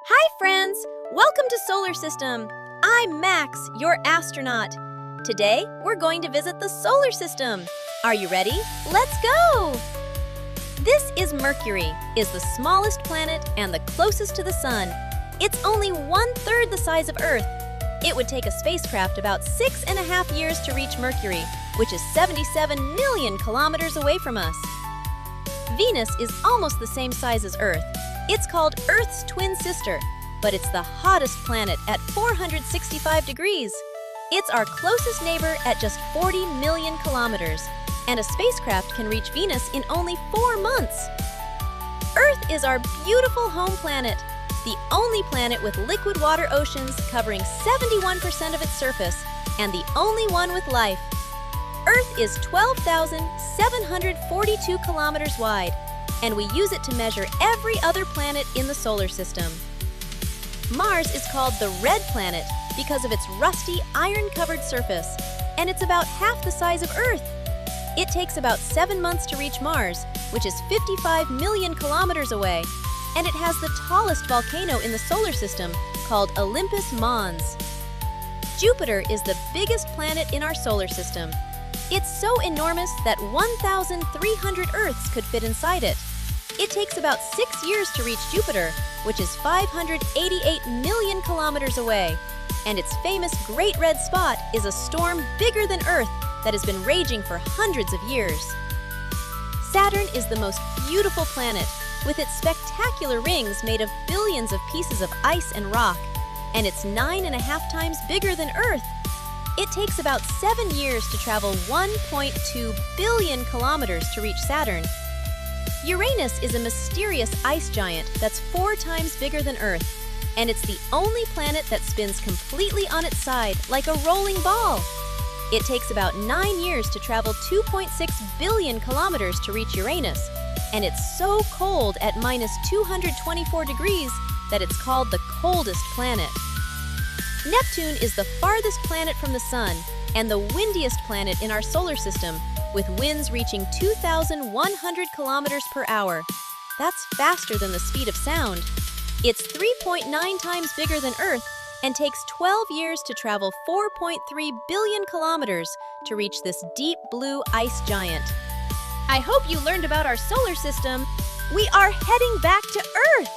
Hi friends! Welcome to Solar System. I'm Max, your astronaut. Today, we're going to visit the solar system. Are you ready? Let's go! This is Mercury, is the smallest planet and the closest to the sun. It's only 1/3 the size of Earth. It would take a spacecraft about 6.5 years to reach Mercury, which is 77 million kilometers away from us. Venus is almost the same size as Earth. It's called Earth's twin sister, but it's the hottest planet at 465 degrees. It's our closest neighbor at just 40 million kilometers, and a spacecraft can reach Venus in only 4 months. Earth is our beautiful home planet, the only planet with liquid water oceans covering 71% of its surface, and the only one with life. Earth is 12,742 kilometers wide, and we use it to measure every other planet in the solar system. Mars is called the red planet because of its rusty, iron-covered surface, and it's about half the size of Earth. It takes about 7 months to reach Mars, which is 55 million kilometers away, and it has the tallest volcano in the solar system, called Olympus Mons. Jupiter is the biggest planet in our solar system. It's so enormous that 1,300 Earths could fit inside it. It takes about 6 years to reach Jupiter, which is 588 million kilometers away. And its famous Great Red Spot is a storm bigger than Earth that has been raging for hundreds of years. Saturn is the most beautiful planet, with its spectacular rings made of billions of pieces of ice and rock, and it's 9.5 times bigger than Earth. It takes about 7 years to travel 1.2 billion kilometers to reach Saturn. Uranus is a mysterious ice giant that's 4 times bigger than Earth, and it's the only planet that spins completely on its side like a rolling ball. It takes about 9 years to travel 2.6 billion kilometers to reach Uranus, and it's so cold at -224 degrees that it's called the coldest planet. Neptune is the farthest planet from the Sun and the windiest planet in our solar system, with winds reaching 2,100 kilometers per hour. That's faster than the speed of sound. It's 3.9 times bigger than Earth and takes 12 years to travel 4.3 billion kilometers to reach this deep blue ice giant. I hope you learned about our solar system. We are heading back to Earth!